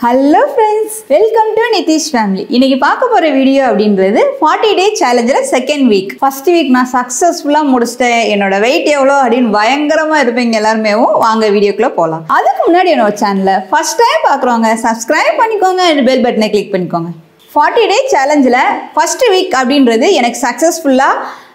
Hello friends, welcome to Nitish family. இன்னைக்கு பார்க்க போற வீடியோ அப்படின்றது 40 day challengeல second week. First week நான் சக்சஸ்ஃபுல்லா முடிச்சிட்டேன். என்னோட weight எவ்வளவு அப்படினு பயங்கரமா இருப்பீங்க எல்லாரும். வாங்க வீடியோக்குள்ள போலாம். அதுக்கு முன்னாடி என்னோட சேனலை first time பார்க்கறவங்க subscribe பண்ணிக்கோங்க and bell button click பண்ணிக்கோங்க. 40 day challengeல first week அப்படின்றது எனக்கு சக்சஸ்ஃபுல்லா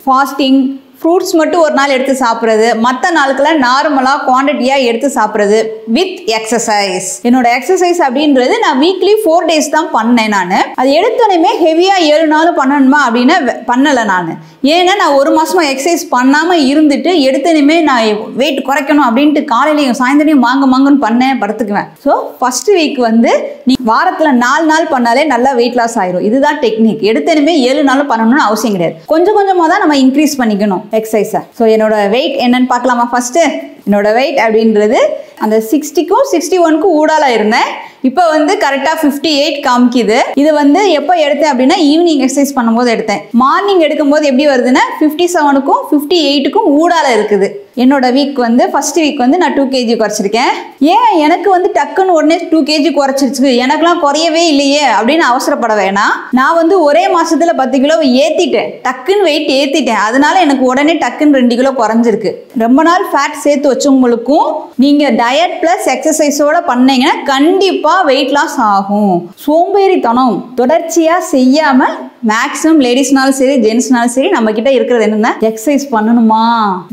fasting fruits மட்டும் ஒரு நாள் எடுத்து சாப்பிடுறது மற்ற நாளுக்குள்ள நார்மலா குவாண்டிட்டியா எடுத்து சாப்பிடுறது வித் எக்ஸசைஸ். என்னோட எக்ஸசைஸ் அப்படின்றது நான் வீக்லி 4 days தான் பண்ணேன். நான் அது எடுத்தோடனே ஹெவியா 7 நாள் பண்ணணுமா அப்படின்னு பண்ணல. நான் ஏன்னா நான் ஒரு மாசமா எக்ஸசைஸ் பண்ணாம இருந்துட்டு எடுத்தோடனே நான் வெயிட் குறைக்கணும் அப்படின்ட்டு காலையிலையும் சாயந்தரம் மாங்கன்னு பண்ணேன் படுத்துக்குவேன். ஸோ ஃபர்ஸ்ட் வீக் வந்து நீ வாரத்துல 4 நாள் பண்ணாலே நல்லா வெயிட் லாஸ் ஆயிரும். இதுதான் டெக்னிக். எடுத்தோடனே 7 நாள் பண்ணணும்னு அவசியம் கிடையாது. கொஞ்சம் கொஞ்சமா தான் நம்ம இன்க்ரீஸ் பண்ணிக்கணும் எக்ஸசைஸ். ஸோ என்னோட வெயிட் என்னன்னு பார்க்கலாமா? ஃபர்ஸ்ட் என்னோட வெயிட் அப்படின்றது அந்த 60க்கும் 61க்கும் ஊடால இருந்தேன். இப்போ வந்து கரெக்டா 58 காமிக்குது. இது வந்து எப்போ எடுத்தேன் அப்படின்னா ஈவினிங் எக்ஸசைஸ் பண்ணும்போது எடுத்தேன். மார்னிங் எடுக்கும்போது எப்படி வருதுன்னா 57க்கும் 58க்கும் ஊடால இருக்குது. என்னோட வீக் வந்து ஃபர்ஸ்ட் வீக் வந்து நான் 2 kg குறைச்சிருக்கேன். ஏன் எனக்கு வந்து டக்குன்னு உடனே 2 kg குறைச்சிருச்சு, எனக்குலாம் குறையவே இல்லையே அப்படின்னு அவசரப்பட வேணாம். நான் வந்து ஒரே மாசத்துல 10 கிலோ ஏத்திட்டேன், டக்குன்னு வெயிட் ஏத்திட்டேன். அதனால எனக்கு உடனே டக்குன்னு 2 கிலோ குறைஞ்சிருக்கு. ரொம்ப நாள் ஃபேட் சேர்த்து வச்சவங்களுக்கும் நீங்க டயட் பிளஸ் எக்ஸசைஸோட பண்ணீங்கன்னா கண்டிப்பா வெயிட் லாஸ் ஆகும். சோம்பேறித்தனம் தொடர்ச்சியா செய்யாம மேக்ஸிமம் லேடிஸ்னாலும் சரி ஜென்ஸ்னாலும் சரி நம்ம கிட்ட இருக்கிறது என்னன்னா எக்ஸசைஸ் பண்ணணுமா,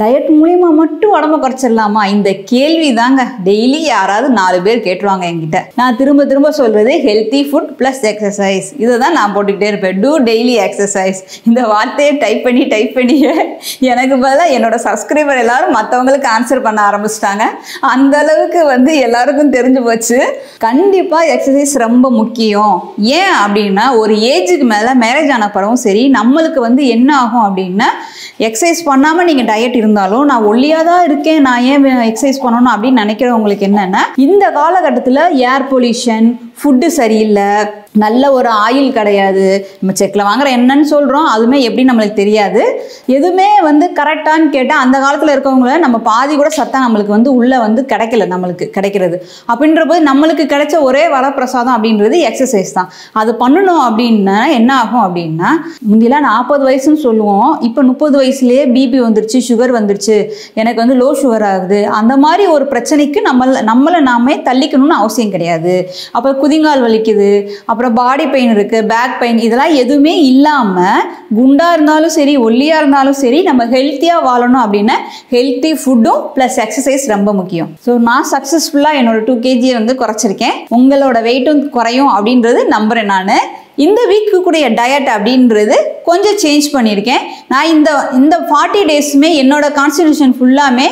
டயட் மூலியமா மட்டும் உடம்ப குறைச்சிடலாமா, இந்த கேள்வி தாங்க டெய்லி யாராவது 4 பேர் கேட்டுருவாங்க என்கிட்ட. நான் திரும்ப திரும்ப சொல்றது ஹெல்த்தி ஃபுட் பிளஸ் எக்ஸசைஸ். இதை தான் நான் போட்டுக்கிட்டே இருப்பேன். Do daily exercise. இந்த வார்த்தையை டைப் பண்ணி எனக்கு பதிலாக என்னோட சப்ஸ்கிரைபர் எல்லாரும் மற்றவங்களுக்கு ஆன்சர் பண்ண ஆரம்பிச்சிட்டாங்க. அந்த அளவுக்கு வந்து எல்லாருக்கும் தெரிஞ்சு போச்சு. கண்டிப்பா எக்ஸசைஸ் ரொம்ப முக்கியம். ஏன் அப்படின்னா ஒரு ஏஜுக்கு மேல மேரேஜ் ஆன பிறகும் சரி நம்மளுக்கு வந்து என்ன ஆகும் அப்படின்னா எக்ஸசைஸ் பண்ணாம நீங்க டயட் இருந்தாலும் நான் ஒல்லியா தான் இருக்கேன், நான் ஏன் எக்ஸசைஸ் பண்ணணும் அப்படின்னு நினைக்கிறவங்களுக்கு என்னன்னா இந்த காலகட்டத்தில் ஏர் பொல்யூஷன், ஃபுட்டு சரியில்லை, நல்ல ஒரு ஆயில் கிடையாது, நம்ம செக்கில் வாங்குற என்னன்னு சொல்கிறோம் அதுவுமே எப்படி நம்மளுக்கு தெரியாது, எதுவுமே வந்து கரெக்டானு கேட்டால் அந்த காலத்தில் இருக்கவங்கள நம்ம பாதி கூட சத்தம் நம்மளுக்கு வந்து உள்ளே வந்து கிடைக்கல, நம்மளுக்கு கிடைக்கிறது. அப்படின்ற போது நம்மளுக்கு கிடைச்ச ஒரே வரப்பிரசாதம் அப்படின்றது எக்ஸசைஸ் தான். அது பண்ணணும் அப்படின்னா என்ன ஆகும் அப்படின்னா முந்திலாம் 40 வயசுன்னு சொல்லுவோம், இப்போ 30 வயசுலேயே பிபி வந்துருச்சு, சுகர் வந்துருச்சு, எனக்கு வந்து லோ சுகர் ஆகுது. அந்த மாதிரி ஒரு பிரச்சனைக்கு நம்மளை நாமே தள்ளிக்கணும்னு அவசியம் கிடையாது. அப்புறம் குதிங்கால் வலிக்குது, அப்புறம் பாடி பெயின் இருக்கு, பேக் பெயின், இதெல்லாம் எதுவுமே இல்லாம குண்டா இருந்தாலும் சரி ஒல்லியா இருந்தாலும் சரி நம்ம ஹெல்த்தியா வாழணும் அப்படின்னா ஹெல்த்தி ஃபுட்டும் பிளஸ் எக்ஸசைஸ் ரொம்ப முக்கியம். ஸோ நான் சக்சஸ்ஃபுல்லா என்னோட 2 kg வந்து குறைச்சிருக்கேன். உங்களோட வெயிட்டும் குறையும் அப்படின்றது நம்புறேன். நான் இந்த வீக்கு கூடிய டயட் அப்படின்றது கொஞ்சம் சேஞ்ச் பண்ணியிருக்கேன். நான் இந்த 40 டேஸுமே என்னோட கான்ஸ்டிடியூஷன் ஃபுல்லாமே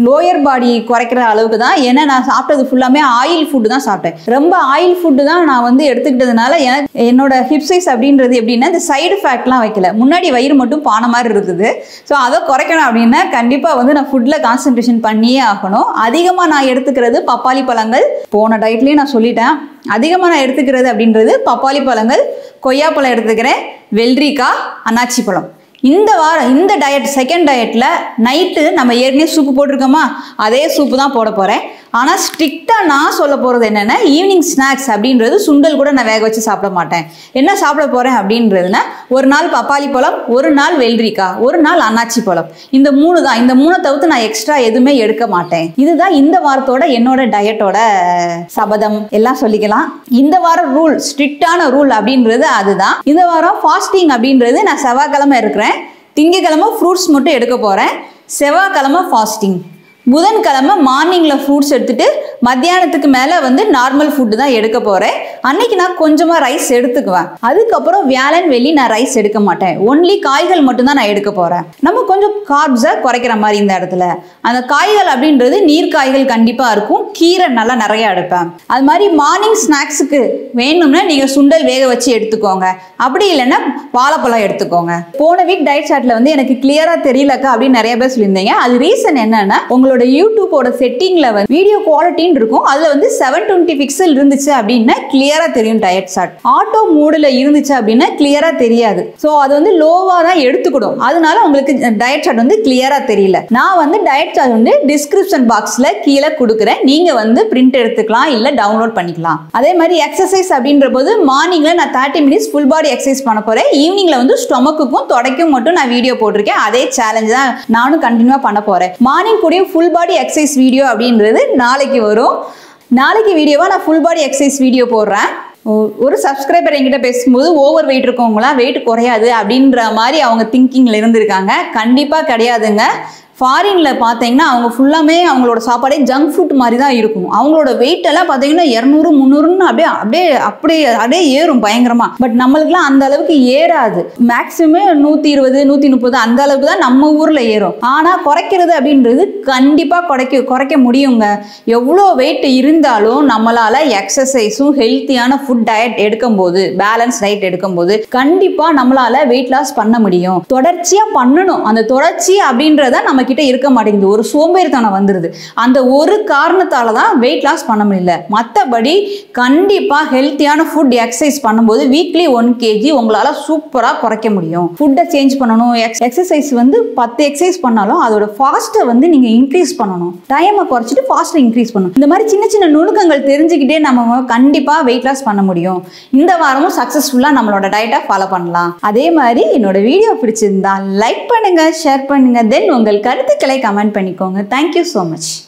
லோயர் பாடி குறைக்கிற அளவுக்கு தான். ஏன்னா நான் சாப்பிட்டது ஃபுல்லாமே ஆயில் ஃபுட்டு தான் சாப்பிட்டேன். ரொம்ப ஆயில் ஃபுட்டு தான் நான் வந்து எடுத்துக்கிட்டதுனால எனக்கு என்னோட ஹிப் சைஸ் அப்படின்றது எப்படின்னா இந்த சைடு ஃபேக்ட்லாம் வைக்கல, முன்னாடி வயிறு மட்டும் பானை மாதிரி இருக்குது. ஸோ அதை குறைக்கணும் அப்படின்னா கண்டிப்பாக வந்து நான் ஃபுட்டில் கான்சன்ட்ரேஷன் பண்ணியே ஆகணும். அதிகமாக நான் எடுத்துக்கிறது பப்பாளி பழங்கள். போன டயட்லேயும் நான் சொல்லிட்டேன், அதிகமாக நான் எடுத்துக்கிறது அப்படின்றது பப்பாளி பழங்கள், கொய்யாப்பழம் எடுத்துக்கிறேன், வெள்ளரிக்காய், அன்னாச்சி பழம். இந்த டயட் செகண்ட் டயட்டில் நைட்டு நம்ம ஏற்கனவே சூப்பு போட்டிருக்கோமா அதே சூப்பு தான் போட போகிறேன். ஆனால் ஸ்ட்ரிக்டாக நான் சொல்ல போகிறது என்னென்னா ஈவினிங் ஸ்நாக்ஸ் அப்படின்றது சுண்டல் கூட நான் வேக வச்சு சாப்பிட மாட்டேன். என்ன சாப்பிட போகிறேன் அப்படின்றதுனா ஒரு நாள் பப்பாளி பழம், ஒரு நாள் வெள்ளரிக்காய், ஒரு நாள் அன்னாச்சி பழம். இந்த 3 தான். இந்த 3 தவிர்த்து நான் எக்ஸ்ட்ரா எதுவுமே எடுக்க மாட்டேன். இதுதான் இந்த வாரத்தோட என்னோட டயட்டோட சபதம் எல்லாம் சொல்லிக்கலாம். இந்த வாரம் ரூல், ஸ்ட்ரிக்டான ரூல் அப்படின்றது அதுதான். இந்த வாரம் ஃபாஸ்டிங் அப்படின்றது நான் செவ்வாய்க்கிழமை இருக்கிறேன், திங்கக்கிழமை ஃப்ரூட்ஸ் மட்டும் எடுக்க போகிறேன், செவ்வாய்க்கிழமை ஃபாஸ்டிங், புதன்கிழமை மார்னிங்கில் ஃப்ரூட்ஸ் எடுத்துகிட்டு மத்தியானத்துக்கு மேலே வந்து நார்மல் ஃபுட்டு தான் எடுக்க போகிறேன். அன்னைக்கு நான் கொஞ்சமாக ரைஸ் எடுத்துக்குவேன். அதுக்கப்புறம் வியாழன் வெள்ளி நான் ரைஸ் எடுக்க மாட்டேன், ஒன்லி காய்கள் மட்டும்தான் நான் எடுக்க போகிறேன். நம்ம கொஞ்சம் கார்ப்ஸை குறைக்கிற மாதிரி இந்த இடத்துல. அந்த காய்கள் அப்படின்றது நீர்க்காய்கள் கண்டிப்பாக இருக்கும், கீரை நல்லா நிறையா எடுப்பேன். அது மாதிரி மார்னிங் ஸ்நாக்ஸுக்கு வேணும்னா நீங்கள் சுண்டல் வேக வச்சு எடுத்துக்கோங்க, அப்படி இல்லைன்னா வாழைப்பழம் எடுத்துக்கோங்க. போன வீக் டயட் சார்ட்டில் வந்து எனக்கு கிளியராக தெரியலக்கா அப்படின்னு நிறைய பேர் சொல்லியிருந்தீங்க. அது ரீசன் என்னன்னா உங்களோட யூடியூபோட செட்டிங்ல வந்து வீடியோ குவாலிட்டின்னு இருக்கும், அதுல வந்து 720 பிக்சல் இருந்துச்சு அப்படின்னா கிளியர் கிளியரா தெரியும் டயட் சார்ட். ஆட்டோ மோடுல இருந்துச்சு அப்படின்னா கிளியரா தெரியாது. ஸோ அது வந்து லோவா தான் எடுத்துக்கிடும். அதனால உங்களுக்கு டயட் சார்ட் வந்து கிளியரா தெரியல. நான் வந்து டயட் சார்ட் வந்து டிஸ்கிரிப்ஷன் பாக்ஸ்ல கீழே கொடுக்குறேன். நீங்க வந்து பிரிண்ட் எடுத்துக்கலாம் இல்ல டவுன்லோட் பண்ணிக்கலாம். அதே மாதிரி எக்ஸசைஸ் அப்படின்ற போது மார்னிங்ல நான் 30 மினிட்ஸ் ஃபுல் பாடி எக்ஸசைஸ் பண்ண போறேன். ஈவினிங்ல வந்து ஸ்டொமக்குக்கும் தொடைக்கும் மட்டும் நான் வீடியோ போட்டிருக்கேன். அதே சேலஞ்ச் தான் நானும் கண்டினியூவா பண்ண போறேன். மார்னிங் கூட ஃபுல் பாடி எக்ஸசைஸ் வீடியோ அப்படின்றது நாளைக்கு வரும். நாளைக்கு வீடியோவா நான் ஃபுல் பாடி எக்ஸசைஸ் வீடியோ போடுறேன். ஒரு சப்ஸ்கிரைபர் என்கிட்ட பேசும்போது ஓவர் வெயிட் இருக்கவங்களாம் வெயிட் குறையாது அப்படின்ற மாதிரி அவங்க திங்கிங்ல இருந்திருக்காங்க. கண்டிப்பா கிடையாதுங்க. ஃபாரின்ல பார்த்தீங்கன்னா அவங்க ஃபுல்லாமே அவங்களோட சாப்பாடே ஜங்க் ஃபுட் மாதிரி தான் இருக்கும். அவங்களோட வெயிட் எல்லாம் பார்த்தீங்கன்னா 200 300ன்னு அப்படியே ஏறும் பயங்கரமா. பட் நம்மளுக்குலாம் அந்த அளவுக்கு ஏறாது. மேக்ஸிமம் 120 130 அந்த அளவுக்கு தான் நம்ம ஊர்ல ஏறும். ஆனா குறைக்கிறது அப்படின்றது கண்டிப்பா குறைக்க முடியுங்க. எவ்வளோ வெயிட் இருந்தாலும் நம்மளால எக்ஸசைஸும் ஹெல்த்தியான ஃபுட் டயட் எடுக்கும்போது, பேலன்ஸ் டயட் எடுக்கும்போது கண்டிப்பா நம்மளால வெயிட் லாஸ் பண்ண முடியும். தொடர்ச்சியா பண்ணணும். அந்த தொடர்ச்சி அப்படின்றத நம்ம கிட்ட இருக்க மாட்டேங்குது. ஒரு சோம்பேறித்தனம் வந்துருது. அந்த ஒரு காரணத்தால தான் வெயிட் லாஸ் பண்ண முடியல. மற்றபடி கண்டிப்பா ஹெல்த்தியான ஃபுட் எக்ஸசைஸ் பண்ணும்போது வீக்லி 1 kg உங்களால சூப்பரா குறைக்க முடியும். ஃபுட்டை சேஞ்ச் பண்ணணும். எக்ஸசைஸ் வந்து 10 எக்ஸசைஸ் பண்ணாலும் அதோட ஃபாஸ்ட்டை வந்து நீங்க இன்க்ரீஸ் பண்ணணும். டைமை குறைச்சிட்டு ஃபாஸ்ட்டை இன்க்ரீஸ் பண்ணணும். இந்த மாதிரி சின்ன சின்ன நுணுக்கங்கள் தெரிஞ்சுக்கிட்டே நம்ம கண்டிப்பா வெயிட் லாஸ் பண்ண முடியும். இந்த வாரமும் சக்சஸ்ஃபுல்லா நம்மளோட டயட்டை ஃபாலோ பண்ணலாம். அதே மாதிரி என்னோட வீடியோ பிடிச்சிருந்தா லைக் பண்ணுங்க, ஷேர் பண்ணுங்க, தென் உங்கள் கருத்துக்களை கமெண்ட் பண்ணிக்கோங்க. Thank you so much.